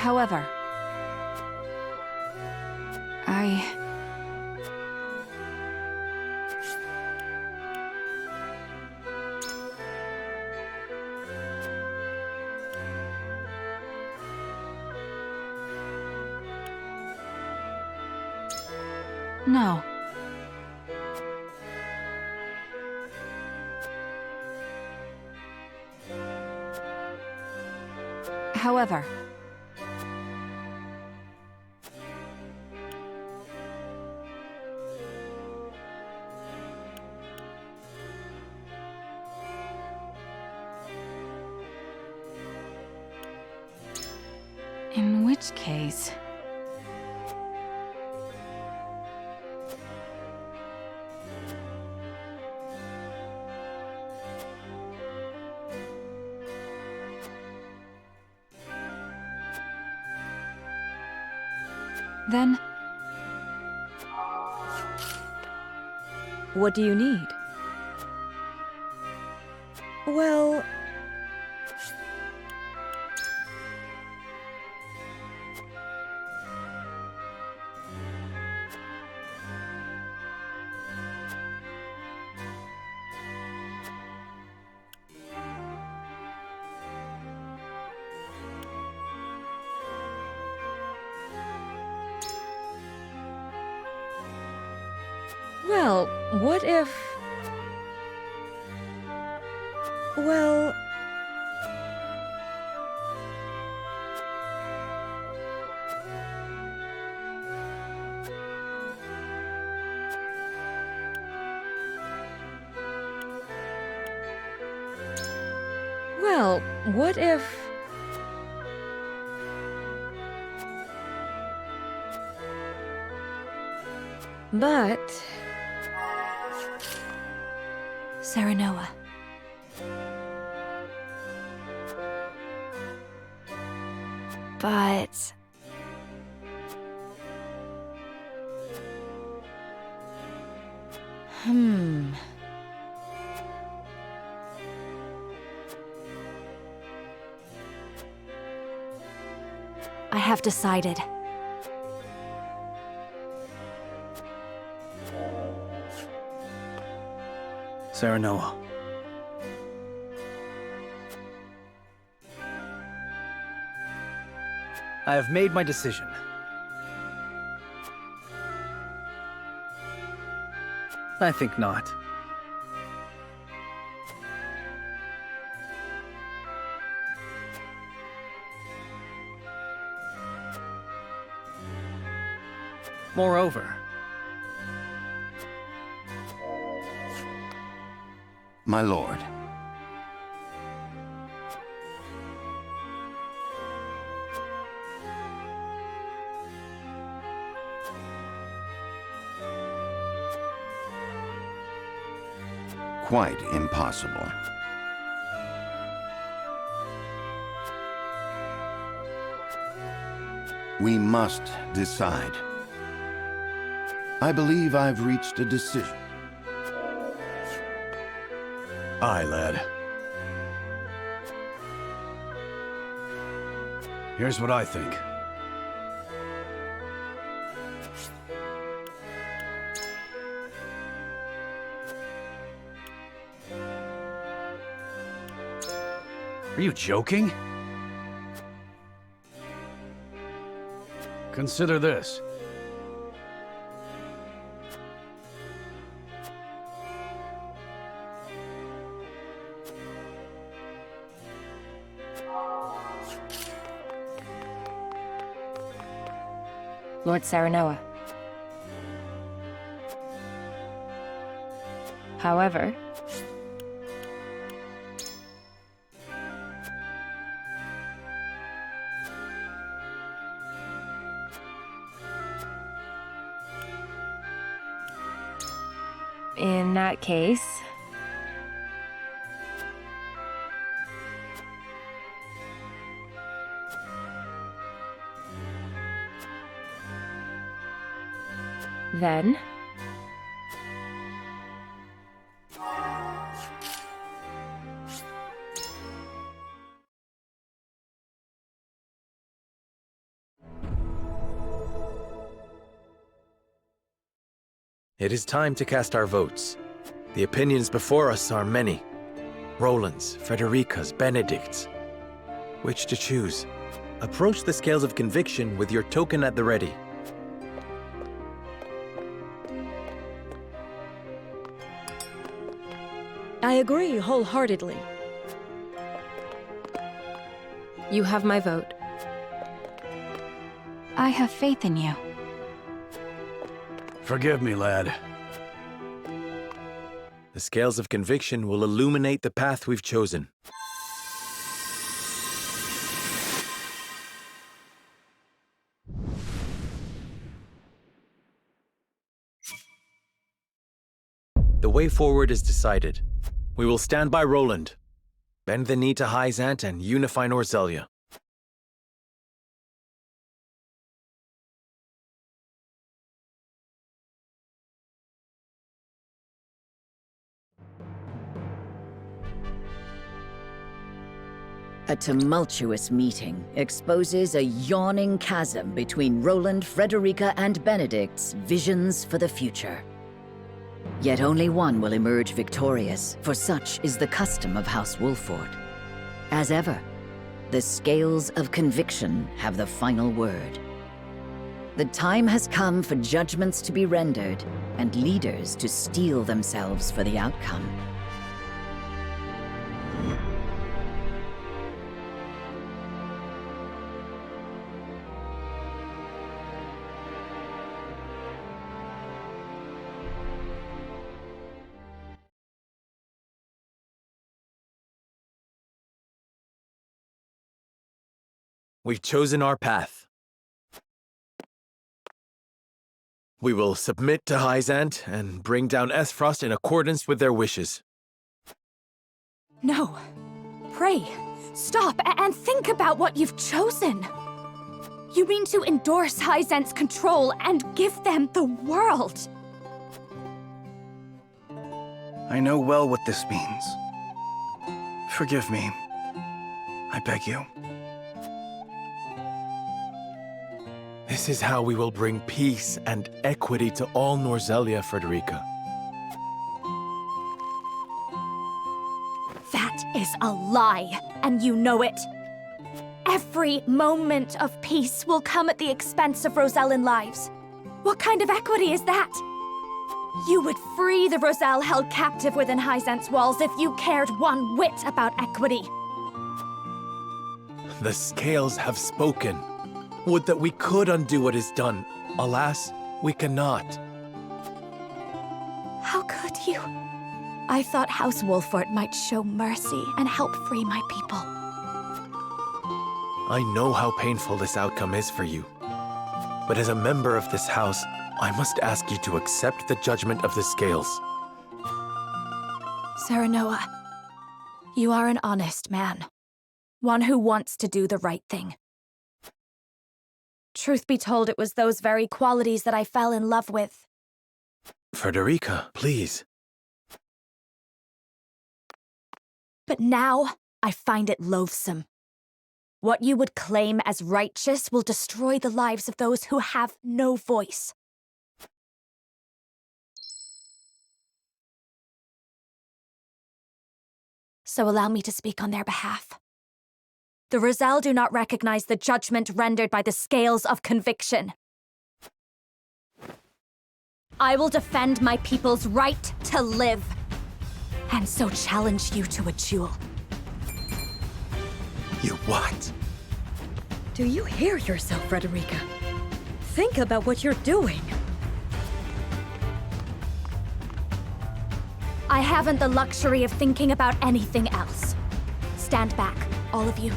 However, no. However, in which case... Then... What do you need? Well... Well, what if... Well... Well, what if... But... Serenoa. But... I have decided. Serenoa. I have made my decision. I think not. Moreover, My lord. Quite impossible. We must decide. I believe I've reached a decision. Aye, lad. Here's what I think. are you joking? Consider this. Lord Serenoa. However... In that case... Then... It is time to cast our votes. The opinions before us are many. Roland's, Federica's, Benedict's. Which to choose? Approach the scales of conviction with your token at the ready. I agree wholeheartedly. You have my vote. I have faith in you. Forgive me, lad. The scales of conviction will illuminate the path we've chosen. The way forward is decided. We will stand by Roland, bend the knee to Hyzant, and unify Norzelia. A tumultuous meeting exposes a yawning chasm between Roland, Frederica, and Benedict's visions for the future. Yet only one will emerge victorious, for such is the custom of House Wolford. As ever, the scales of conviction have the final word. The time has come for judgments to be rendered, and leaders to steel themselves for the outcome. We've chosen our path. We will submit to Hyzant and bring down Esfrost in accordance with their wishes. No. Pray. Stop and think about what you've chosen. You mean to endorse Hyzant's control and give them the world. I know well what this means. Forgive me. I beg you. This is how we will bring peace and equity to all Norzelia, Federica. That is a lie, and you know it. Every moment of peace will come at the expense of Rosellan lives. What kind of equity is that? You would free the Roselle held captive within Hyzant's walls if you cared one whit about equity. The scales have spoken. Would that we could undo what is done. Alas, we cannot. How could you? I thought House Wolford might show mercy and help free my people. I know how painful this outcome is for you. But as a member of this house, I must ask you to accept the judgment of the scales. Serenoa, you are an honest man. One who wants to do the right thing. Truth be told, it was those very qualities that I fell in love with. Federica, please. But now, I find it loathsome. What you would claim as righteous will destroy the lives of those who have no voice. So allow me to speak on their behalf. The Roselle do not recognize the judgment rendered by the scales of conviction. I will defend my people's right to live, and so challenge you to a duel. You what? Do you hear yourself, Frederica? Think about what you're doing. I haven't the luxury of thinking about anything else. Stand back, all of you.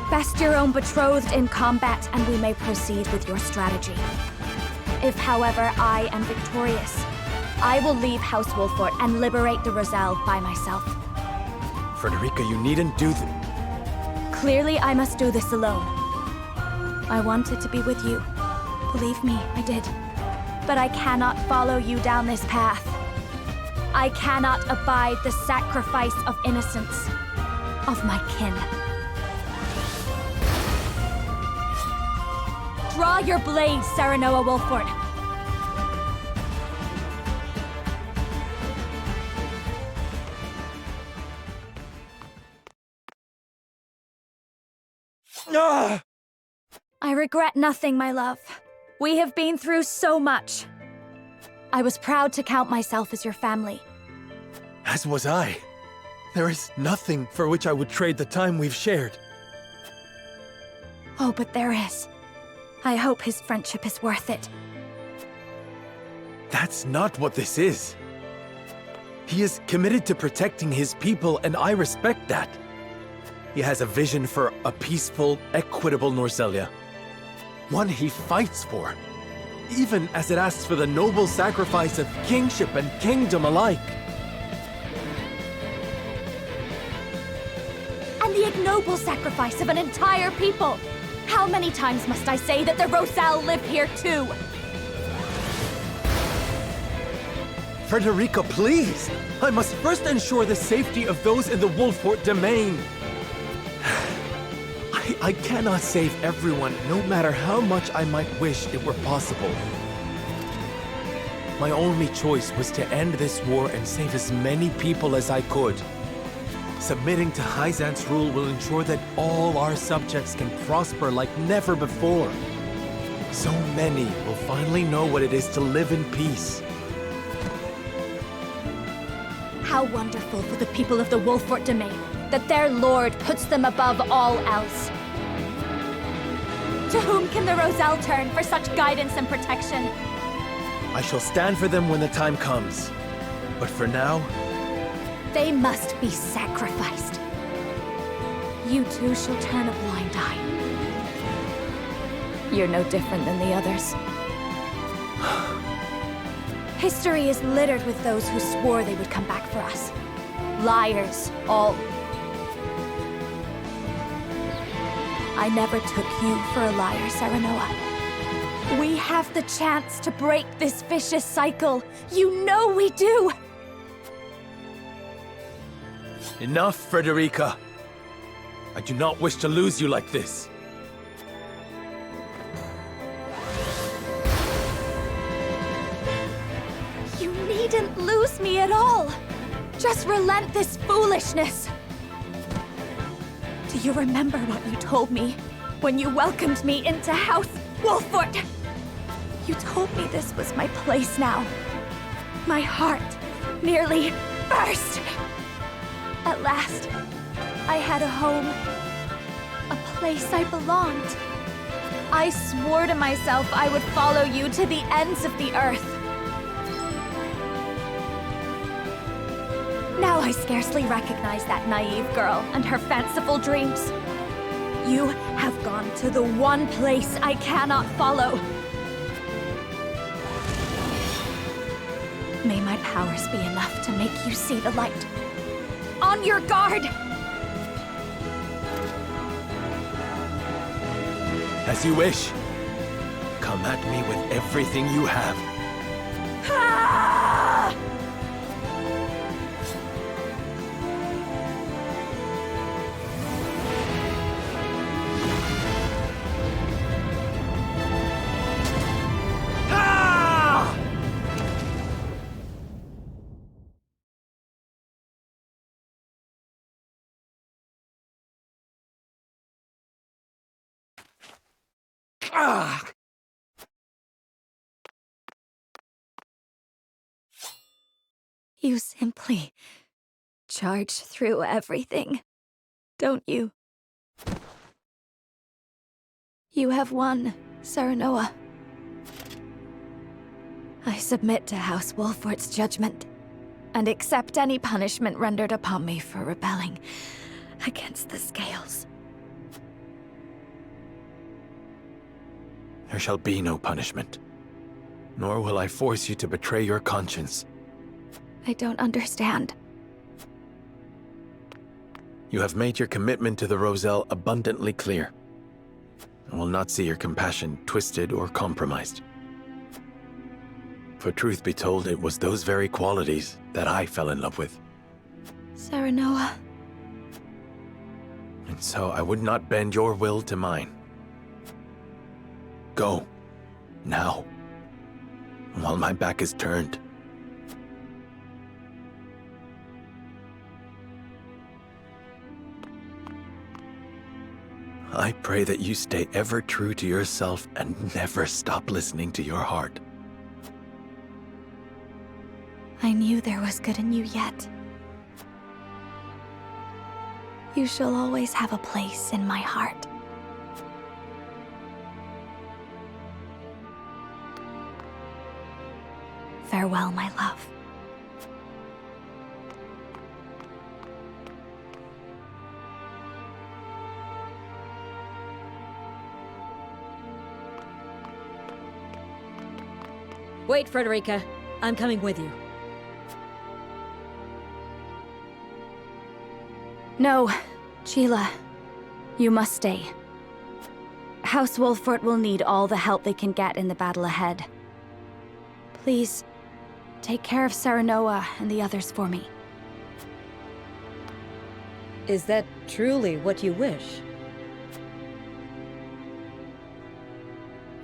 Best your own betrothed in combat, and we may proceed with your strategy. If, however, I am victorious, I will leave House Wolford and liberate the Roselle by myself. Federica, you needn't do that. Clearly, I must do this alone. I wanted to be with you. Believe me, I did. But I cannot follow you down this path. I cannot abide the sacrifice of innocence of my kin. Draw your blade, Serenoa Wolford. Ah! I regret nothing, my love. We have been through so much. I was proud to count myself as your family. As was I. There is nothing for which I would trade the time we've shared. Oh, but there is. I hope his friendship is worth it. That's not what this is. He is committed to protecting his people, and I respect that. He has a vision for a peaceful, equitable Norzelia. One he fights for, even as it asks for the noble sacrifice of kingship and kingdom alike. And the ignoble sacrifice of an entire people. How many times must I say that the Roselle live here too? Federica, please! I must first ensure the safety of those in the Wolfort domain. I cannot save everyone, no matter how much I might wish it were possible. My only choice was to end this war and save as many people as I could. Submitting to Hyzant's rule will ensure that all our subjects can prosper like never before. So many will finally know what it is to live in peace. How wonderful for the people of the Wolfort domain that their lord puts them above all else. To whom can the Roselle turn for such guidance and protection? I shall stand for them when the time comes. But for now, they must be sacrificed. You too shall turn a blind eye. You're no different than the others. History is littered with those who swore they would come back for us. Liars, all. I never took you for a liar, Serenoa. We have the chance to break this vicious cycle. You know we do! Enough, Federica. I do not wish to lose you like this. You needn't lose me at all. Just relent this foolishness. Do you remember what you told me when you welcomed me into House Wolfort? You told me this was my place now. My heart nearly burst. At last, I had a home, a place I belonged. I swore to myself I would follow you to the ends of the earth. Now I scarcely recognize that naive girl and her fanciful dreams. You have gone to the one place I cannot follow. May my powers be enough to make you see the light. On your guard! As you wish. Come at me with everything you have. Ah! Ah! You simply charge through everything, don't you? You have won, Serenoa. I submit to House Wolfort's judgment, and accept any punishment rendered upon me for rebelling against the scales. There shall be no punishment, nor will I force you to betray your conscience. I don't understand. You have made your commitment to the Roselle abundantly clear. and will not see your compassion twisted or compromised. For truth be told, it was those very qualities that I fell in love with. Serenoa. And so I would not bend your will to mine. Go. Now. While my back is turned. I pray that you stay ever true to yourself and never stop listening to your heart. I knew there was good in you yet. You shall always have a place in my heart. Farewell, my love. Wait, Federica. I'm coming with you. No, Sheila. You must stay. House Wolfort will need all the help they can get in the battle ahead. Please, take care of Serenoa and the others for me. Is that truly what you wish?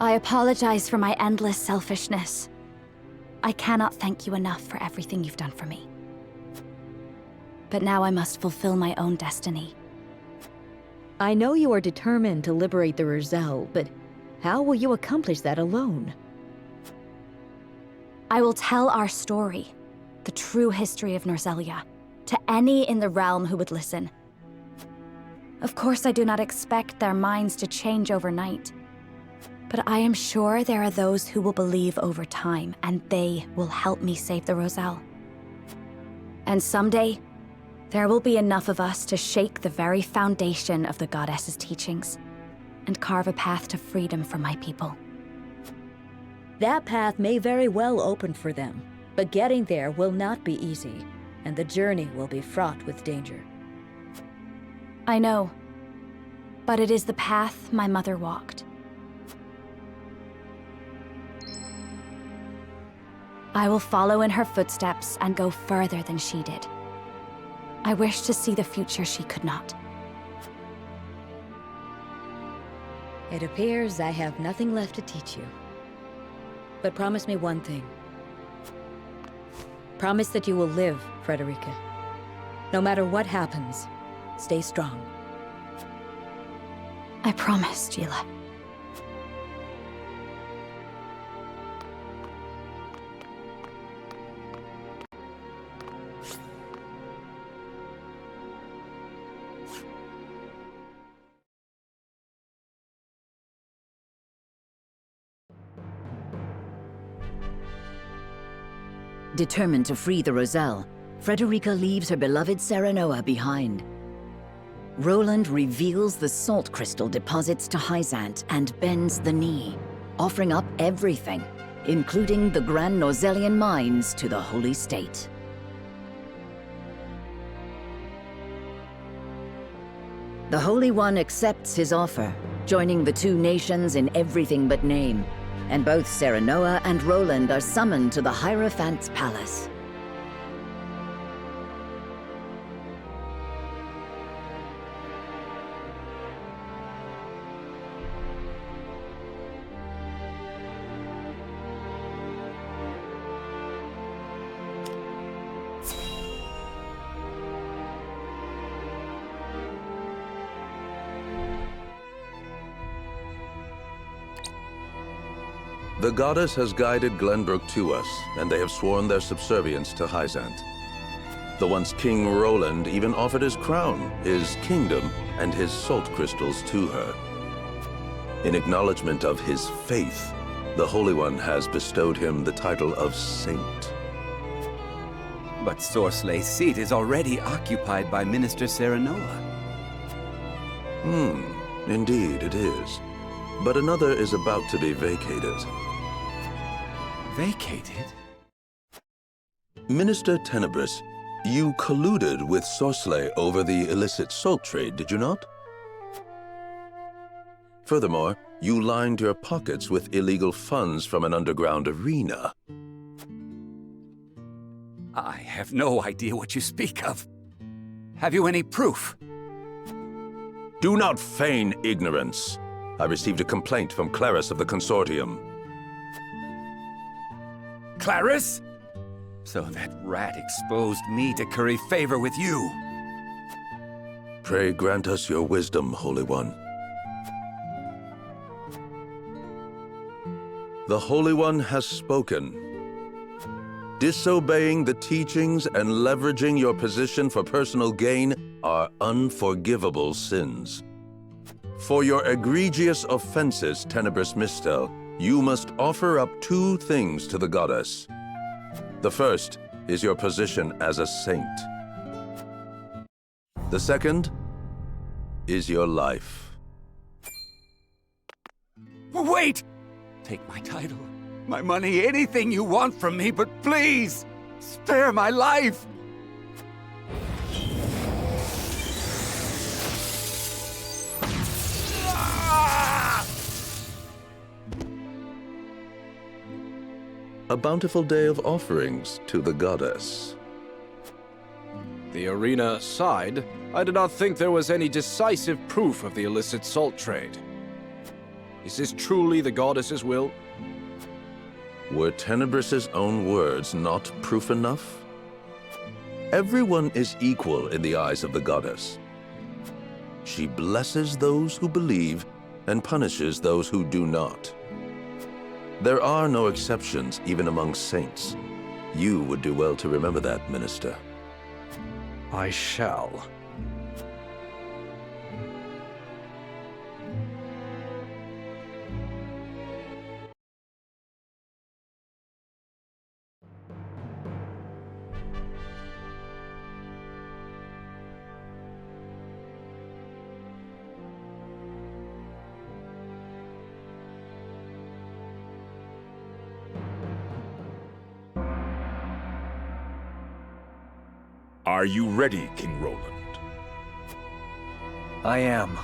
I apologize for my endless selfishness. I cannot thank you enough for everything you've done for me. But now I must fulfill my own destiny. I know you are determined to liberate the Roselle, but how will you accomplish that alone? I will tell our story, the true history of Norzelia, to any in the realm who would listen. Of course, I do not expect their minds to change overnight. But I am sure there are those who will believe over time, and they will help me save the Roselle. And someday, there will be enough of us to shake the very foundation of the goddess's teachings, and carve a path to freedom for my people. That path may very well open for them, but getting there will not be easy, and the journey will be fraught with danger. I know, but it is the path my mother walked. I will follow in her footsteps and go further than she did. I wish to see the future she could not. It appears I have nothing left to teach you. But promise me one thing. Promise that you will live, Federica. No matter what happens, stay strong. I promise, Sheila. Determined to free the Roselle, Federica leaves her beloved Serenoa behind. Roland reveals the salt crystal deposits to Hyzant and bends the knee, offering up everything, including the Grand Norzelian mines, to the Holy State. The Holy One accepts his offer, joining the two nations in everything but name, and both Serenoa and Roland are summoned to the Hierophant's palace. The goddess has guided Glenbrook to us, and they have sworn their subservience to Hyzant. The once King Roland even offered his crown, his kingdom, and his salt crystals to her. In acknowledgement of his faith, the Holy One has bestowed him the title of Saint. But Sorslay's seat is already occupied by Minister Serenoa. Indeed it is. But another is about to be vacated. Vacated? Minister Tenebris, you colluded with Sorsley over the illicit salt trade, did you not? Furthermore, you lined your pockets with illegal funds from an underground arena. I have no idea what you speak of. Have you any proof? Do not feign ignorance. I received a complaint from Claris of the Consortium. Claris? So that rat exposed me to curry favor with you. Pray grant us your wisdom, Holy One. The Holy One has spoken. Disobeying the teachings and leveraging your position for personal gain are unforgivable sins. For your egregious offenses, Tenebrous Mistel, you must offer up 2 things to the goddess. The first is your position as a saint. The second is your life. Wait! Take my title, my money, anything you want from me, but please, spare my life! A bountiful day of offerings to the goddess. The arena aside, I did not think there was any decisive proof of the illicit salt trade. Is this truly the goddess's will? Were Tenebris's own words not proof enough? Everyone is equal in the eyes of the goddess. She blesses those who believe and punishes those who do not. There are no exceptions, even among saints. You would do well to remember that, Minister. I shall. Are you ready, King Roland? I am.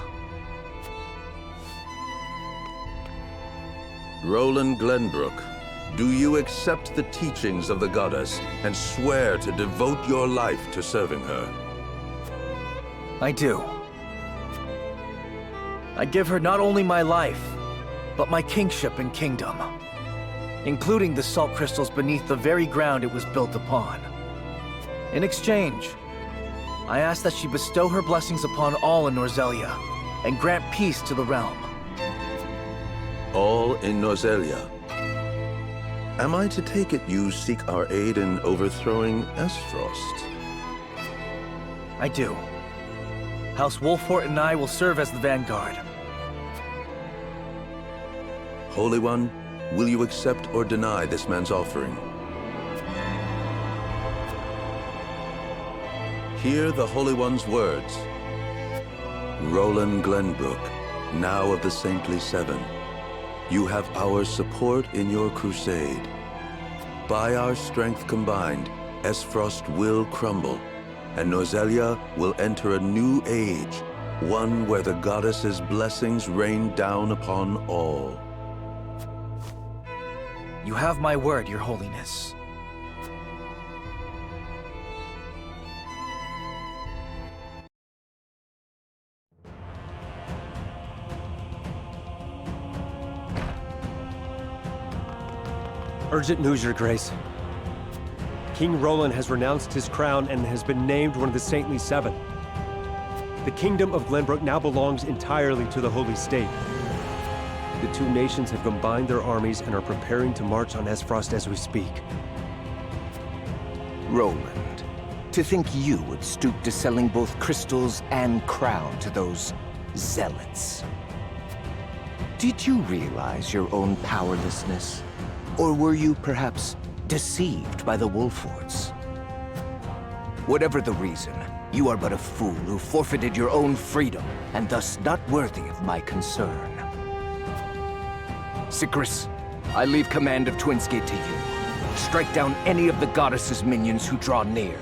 Roland Glenbrook, do you accept the teachings of the goddess and swear to devote your life to serving her? I do. I give her not only my life, but my kingship and kingdom, including the salt crystals beneath the very ground it was built upon. In exchange, I ask that she bestow her blessings upon all in Norzelia, and grant peace to the realm. All in Norzelia. Am I to take it you seek our aid in overthrowing Esfrost? I do. House Wolfort and I will serve as the vanguard. Holy One, will you accept or deny this man's offering? Hear the Holy One's words. Roland Glenbrook, now of the Saintly Seven, you have our support in your crusade. By our strength combined, Esfrost will crumble, and Norzelia will enter a new age, one where the goddess's blessings rain down upon all. You have my word, Your Holiness. Urgent news, Your Grace. King Roland has renounced his crown and has been named one of the Saintly Seven. The Kingdom of Glenbrook now belongs entirely to the Holy State. The 2 nations have combined their armies and are preparing to march on Esfrost as we speak. Roland, to think you would stoop to selling both crystals and crown to those zealots. Did you realize your own powerlessness? Or were you perhaps deceived by the Wolforts? Whatever the reason, you are but a fool who forfeited your own freedom, and thus not worthy of my concern. Sikris, I leave command of Twinsgate to you. Strike down any of the goddess's minions who draw near.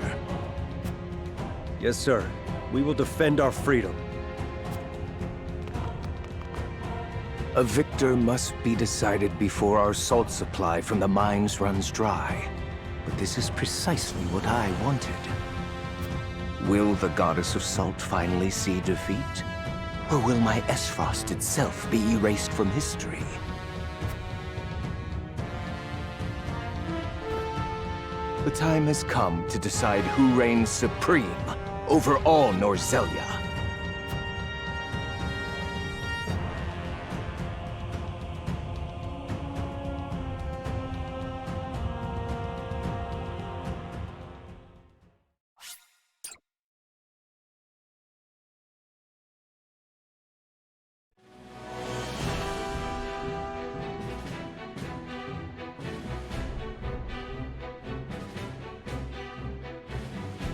Yes, sir. We will defend our freedom. A victor must be decided before our salt supply from the mines runs dry. But this is precisely what I wanted. Will the goddess of salt finally see defeat? Or will my Esfrost itself be erased from history? The time has come to decide who reigns supreme over all Norzelia.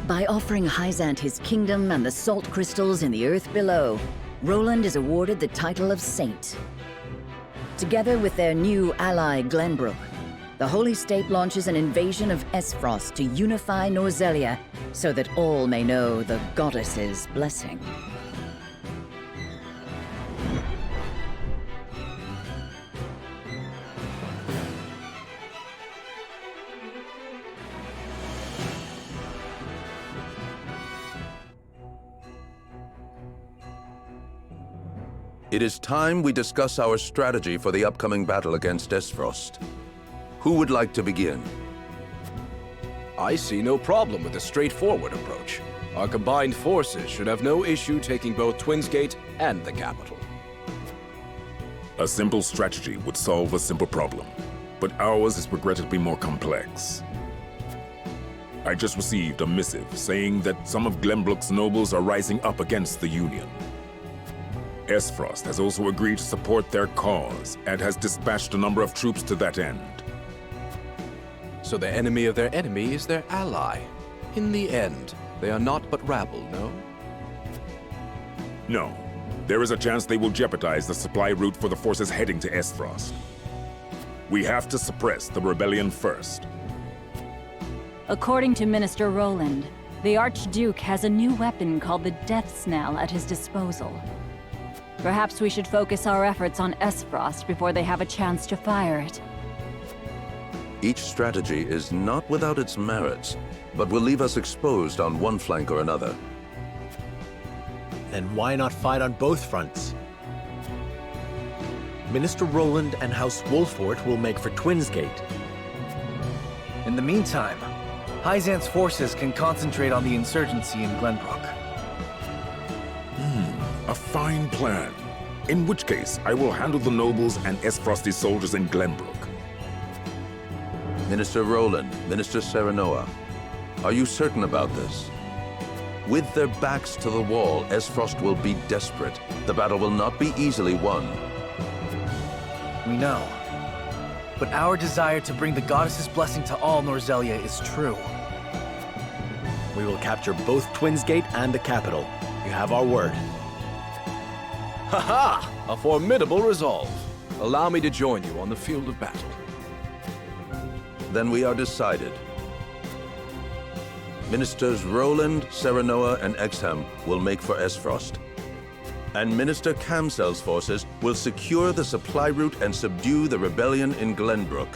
By offering Hyzant his kingdom and the salt crystals in the earth below, Roland is awarded the title of Saint. Together with their new ally Glenbrook, the Holy State launches an invasion of Esfrost to unify Norzelia so that all may know the goddess's blessing. It is time we discuss our strategy for the upcoming battle against Esfrost. Who would like to begin? I see no problem with a straightforward approach. Our combined forces should have no issue taking both Twinsgate and the capital. A simple strategy would solve a simple problem, but ours is regrettably more complex. I just received a missive saying that some of Glenbrook's nobles are rising up against the Union. Esfrost has also agreed to support their cause and has dispatched a number of troops to that end. So the enemy of their enemy is their ally. In the end, they are not but rabble, no? No. There is a chance they will jeopardize the supply route for the forces heading to Esfrost. We have to suppress the rebellion first. According to Minister Roland, the Archduke has a new weapon called the Death Snell at his disposal. Perhaps we should focus our efforts on Esfrost before they have a chance to fire it. Each strategy is not without its merits, but will leave us exposed on one flank or another. Then why not fight on both fronts? Minister Roland and House Wolfort will make for Twinsgate. In the meantime, Hyzant's forces can concentrate on the insurgency in Glenbrook. A fine plan. In which case, I will handle the nobles and Esfrosti soldiers in Glenbrook. Minister Roland, Minister Serenoa, are you certain about this? With their backs to the wall, Esfrost will be desperate. The battle will not be easily won. We know. But our desire to bring the goddess's blessing to all Norzelia is true. We will capture both Twinsgate and the capital. You have our word. Ha-ha! A formidable resolve. Allow me to join you on the field of battle. Then we are decided. Ministers Roland, Serenoa, and Exham will make for Esfrost. And Minister Kamsel's forces will secure the supply route and subdue the rebellion in Glenbrook.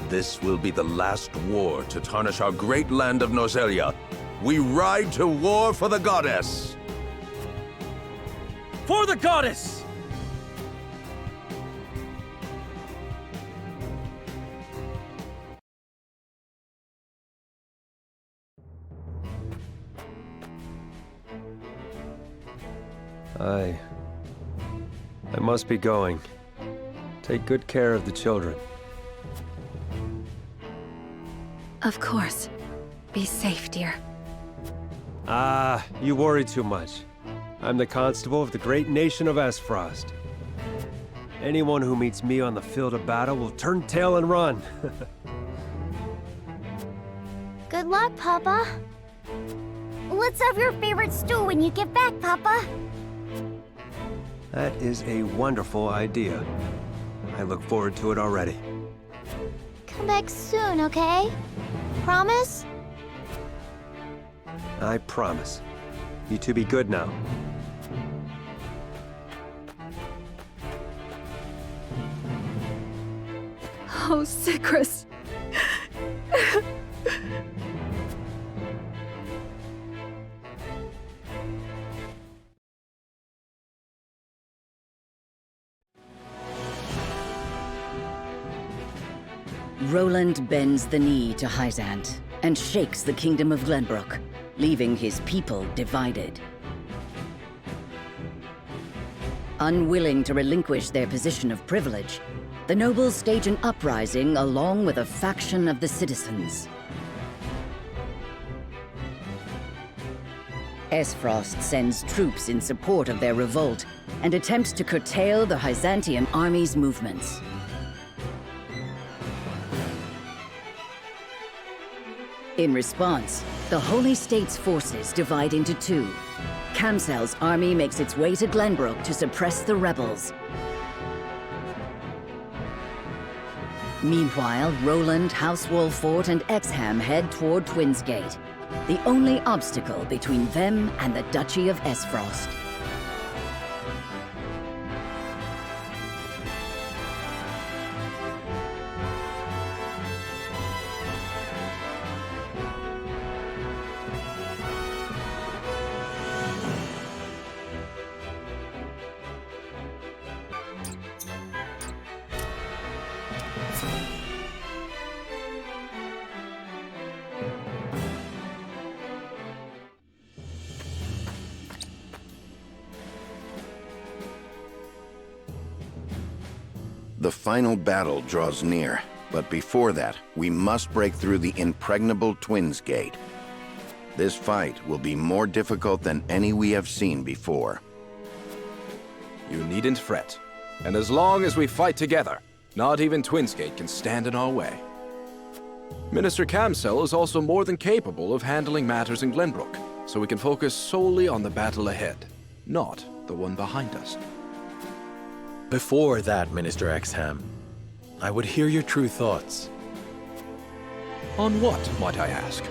This will be the last war to tarnish our great land of Norzelia. We ride to war for the goddess! For the goddess! I must be going. Take good care of the children. Of course. Be safe, dear. Ah, you worry too much. I'm the constable of the great nation of Esfrost. Anyone who meets me on the field of battle will turn tail and run. Good luck, Papa. Let's have your favorite stew when you get back, Papa. That is a wonderful idea. I look forward to it already. Come back soon, okay? Promise? I promise. You two be good now. Oh, Sycrus. Roland bends the knee to Hyzant and shakes the kingdom of Glenbrook, leaving his people divided. Unwilling to relinquish their position of privilege, the nobles stage an uprising along with a faction of the citizens. Esfrost sends troops in support of their revolt and attempts to curtail the Hyzantian army's movements. In response, the Holy State's forces divide into two. Camsel's army makes its way to Glenbrook to suppress the rebels. Meanwhile, Roland, House Wolfort, and Exham head toward Twinsgate, the only obstacle between them and the Duchy of Esfrost. The final battle draws near, but before that, we must break through the impregnable Twinsgate. This fight will be more difficult than any we have seen before. You needn't fret. And as long as we fight together, not even Twinsgate can stand in our way. Minister Camsel is also more than capable of handling matters in Glenbrook, so we can focus solely on the battle ahead, not the one behind us. Before that, Minister Exham, I would hear your true thoughts. On what, might I ask?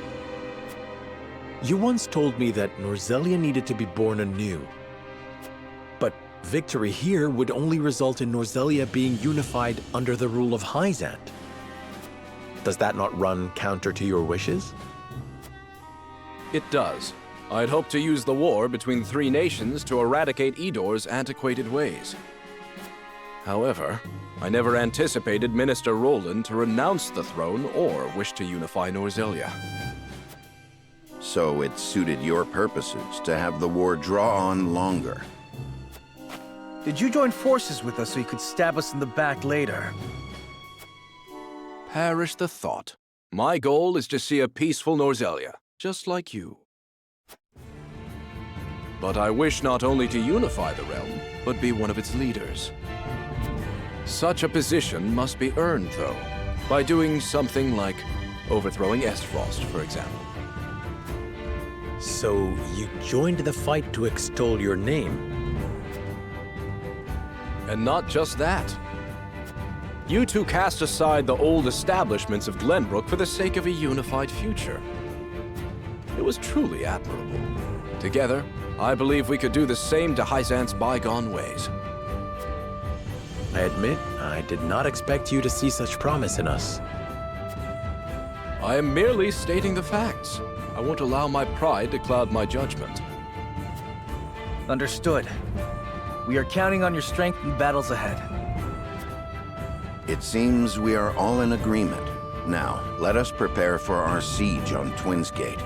You once told me that Norzelia needed to be born anew. But victory here would only result in Norzelia being unified under the rule of Hyzant. Does that not run counter to your wishes? It does. I'd hoped to use the war between three nations to eradicate Edor's antiquated ways. However, I never anticipated Minister Roland to renounce the throne or wish to unify Norzelia. So it suited your purposes to have the war draw on longer. Did you join forces with us so you could stab us in the back later? Perish the thought. My goal is to see a peaceful Norzelia, just like you. But I wish not only to unify the realm, but be one of its leaders. Such a position must be earned, though, by doing something like overthrowing Esfrost, for example. So you joined the fight to extol your name? And not just that. You two cast aside the old establishments of Glenbrook for the sake of a unified future. It was truly admirable. Together, I believe we could do the same to Hyzant's bygone ways. I admit, I did not expect you to see such promise in us. I am merely stating the facts. I won't allow my pride to cloud my judgment. Understood. We are counting on your strength in battles ahead. It seems we are all in agreement. Now, let us prepare for our siege on Twinsgate.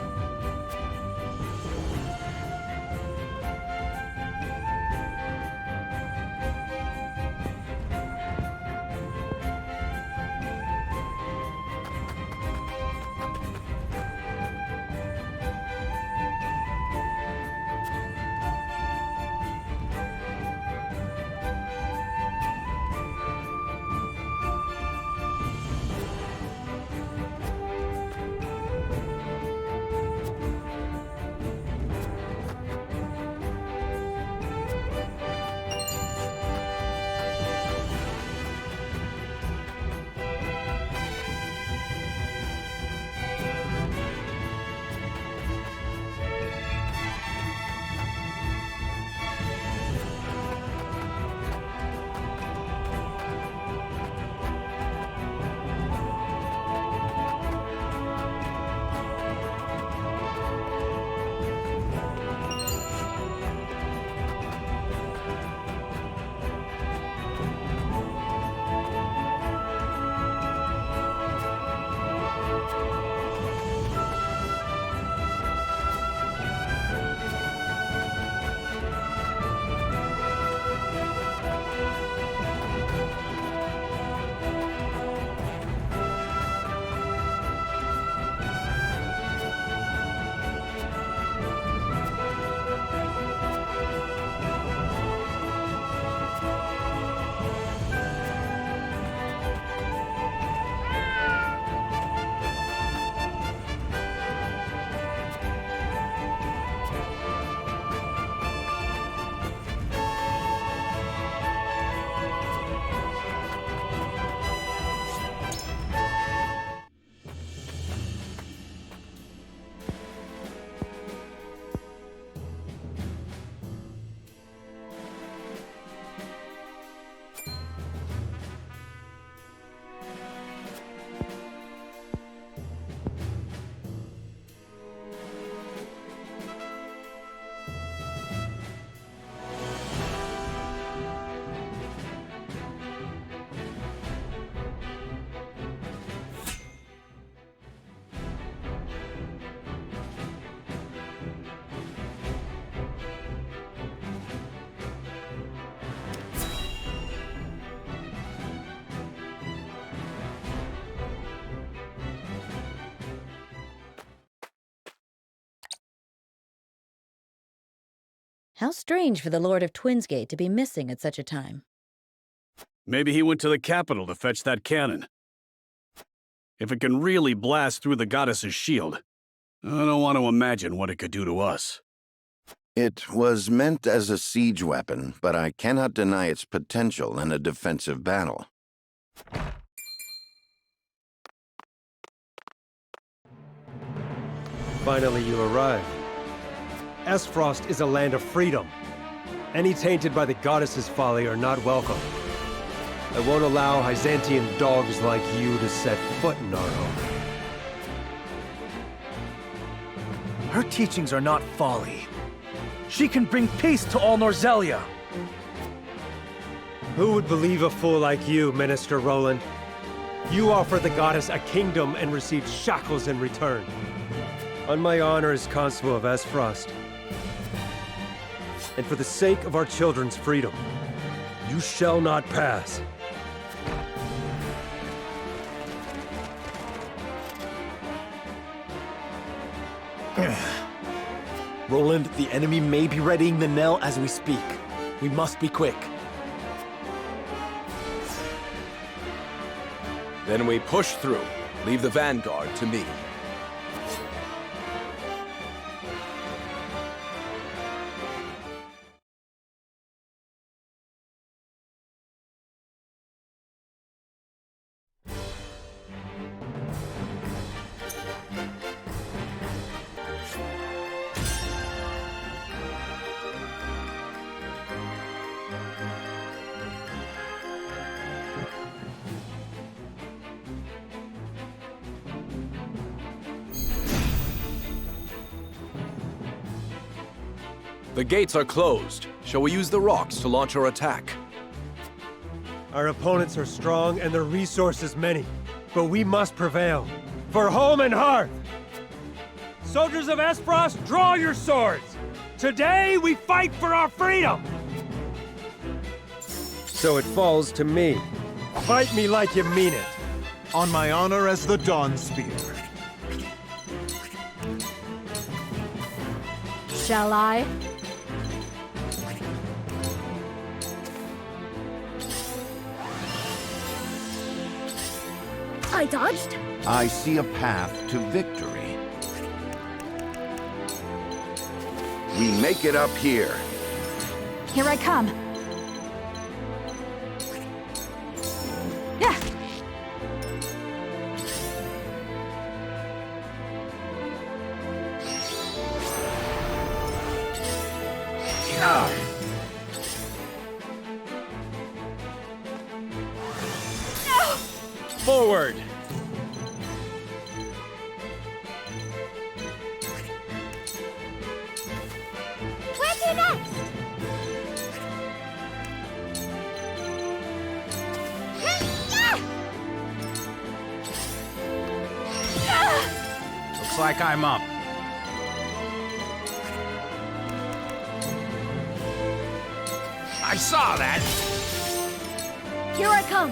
How strange for the Lord of Twinsgate to be missing at such a time. Maybe he went to the capital to fetch that cannon. If it can really blast through the goddess's shield, I don't want to imagine what it could do to us. It was meant as a siege weapon, but I cannot deny its potential in a defensive battle. Finally, you arrive. Esfrost is a land of freedom. Any tainted by the goddess's folly are not welcome. I won't allow Byzantian dogs like you to set foot in our home. Her teachings are not folly. She can bring peace to all Norzelia. Who would believe a fool like you, Minister Roland? You offer the goddess a kingdom and receive shackles in return. On my honor as Constable of Esfrost, and for the sake of our children's freedom, you shall not pass. Roland, the enemy may be readying the knell as we speak. We must be quick. Then we push through. Leave the vanguard to me. The gates are closed. Shall we use the rocks to launch our attack? Our opponents are strong and their resources many, but we must prevail. For home and hearth! Soldiers of Esfrost, draw your swords! Today we fight for our freedom! So it falls to me. Fight me like you mean it. On my honor as the Dawn Spear. Shall I? I dodged? I see a path to victory. We make it up here. Here I come. Yeah. Forward! Where to next? Looks like I'm up. I saw that. Here I come.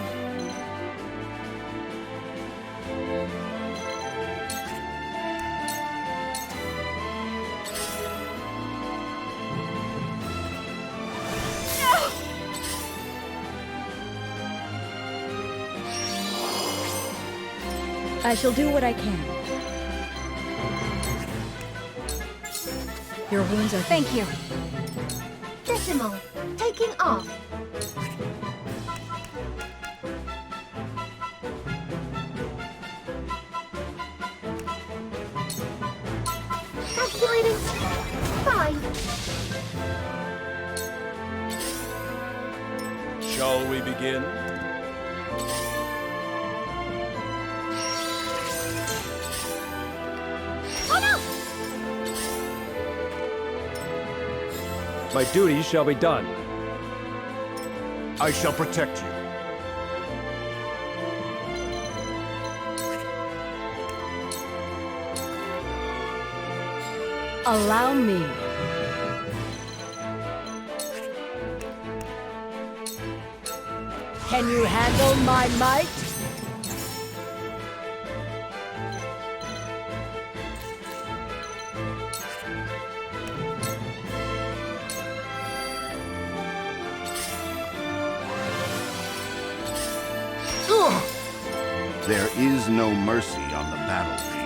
I shall do what I can. Your wounds are... Thank you. Decimal, taking off. Calculating. 5. Shall we begin? My duty shall be done. I shall protect you. Allow me. Can you handle my might? There is no mercy on the battlefield.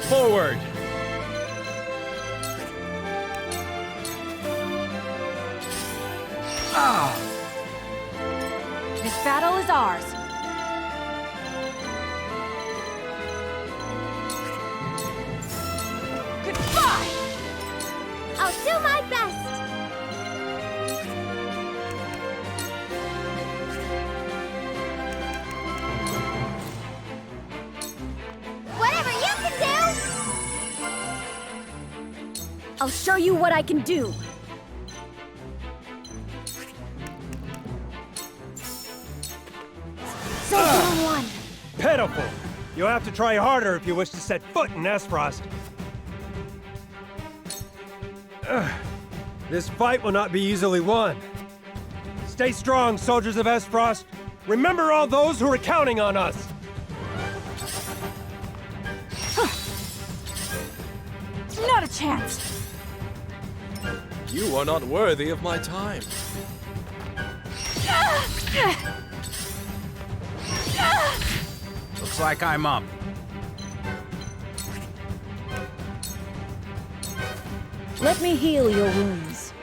Forward! This battle is ours. Goodbye! I'll do my best! Whatever you can do! I'll show you what I can do. Soldier one. Pitiful! You'll have to try harder if you wish to set foot in Esfrost. This fight will not be easily won. Stay strong, soldiers of Esfrost. Remember all those who are counting on us. Not a chance. You are not worthy of my time. Looks like I'm up. Let me heal your wounds.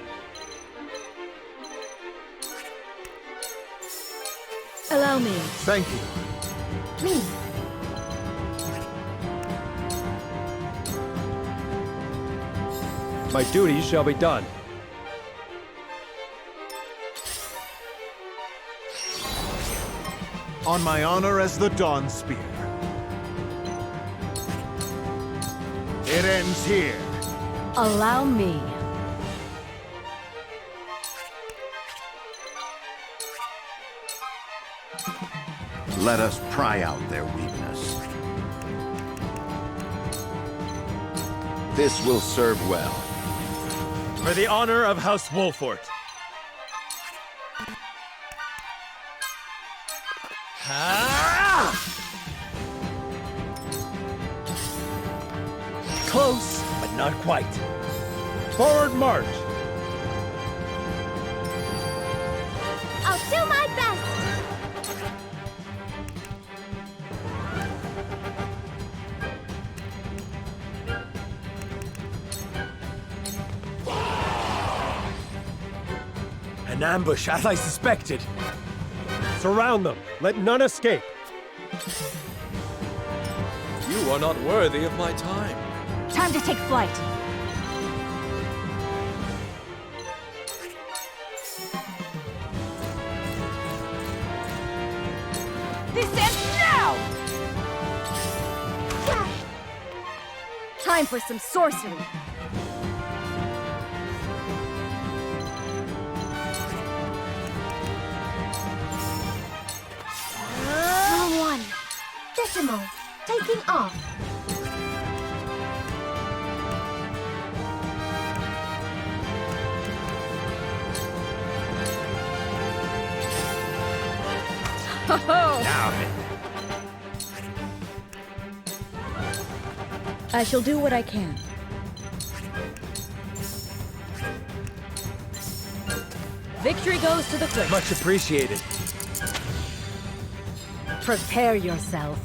Allow me. Thank you. Me. My duties shall be done. On my honor as the Dawn Spear. It ends here. Allow me. Let us pry out their weakness. This will serve well. For the honor of House Wolfort. Close, but not quite. Forward march! I'll do my best! An ambush, as I suspected. Surround them. Let none escape. You are not worthy of my time. Time to take flight. This ends now! Time for some sorcery. Wrong one. Decimal. Taking off. I shall do what I can. Victory goes to the quick. Much appreciated. Prepare yourself.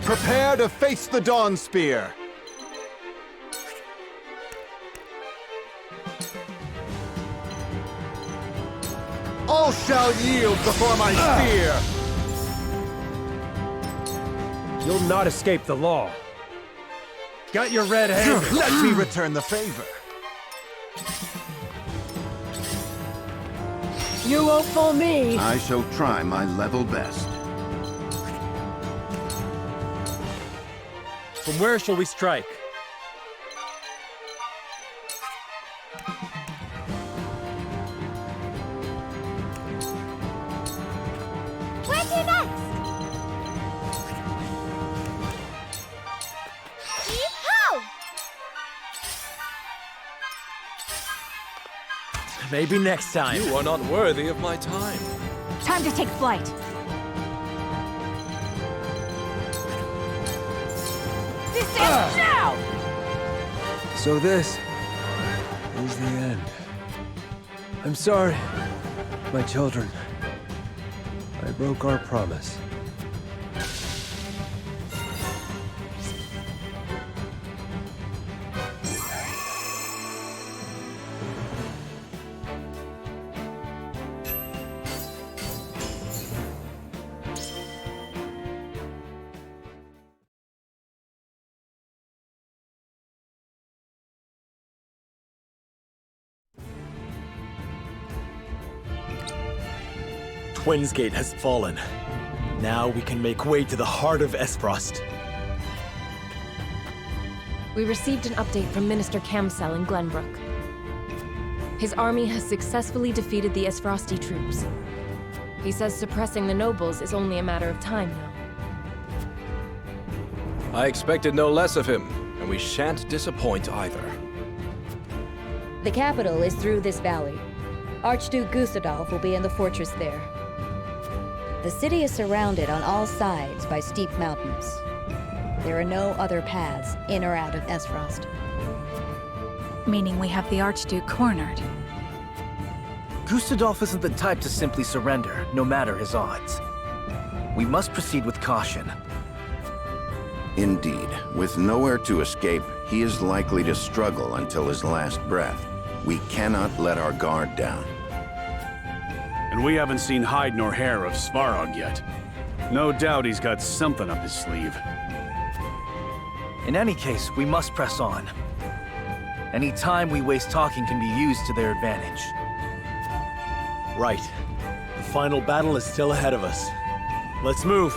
Prepare to face the Dawn Spear. All shall yield before my spear! You'll not escape the law. Got your red hand. Let me return the favor. You won't fool me. I shall try my level best. From where shall we strike? Where to next? Yee-haw! Maybe next time. You are not worthy of my time. Time to take flight. This ends now! So this is the end. I'm sorry, my children. I broke our promise. Twinsgate has fallen. Now we can make way to the heart of Esfrost. We received an update from Minister Camsell in Glenbrook. His army has successfully defeated the Esfrosti troops. He says suppressing the nobles is only a matter of time now. I expected no less of him, and we shan't disappoint either. The capital is through this valley. Archduke Gustadolf will be in the fortress there. The city is surrounded on all sides by steep mountains. There are no other paths in or out of Esfrost. Meaning we have the Archduke cornered. Gustadolf isn't the type to simply surrender, no matter his odds. We must proceed with caution. Indeed, with nowhere to escape, he is likely to struggle until his last breath. We cannot let our guard down. And we haven't seen hide nor hair of Svarog yet. No doubt he's got something up his sleeve. In any case, we must press on. Any time we waste talking can be used to their advantage. Right. The final battle is still ahead of us. Let's move.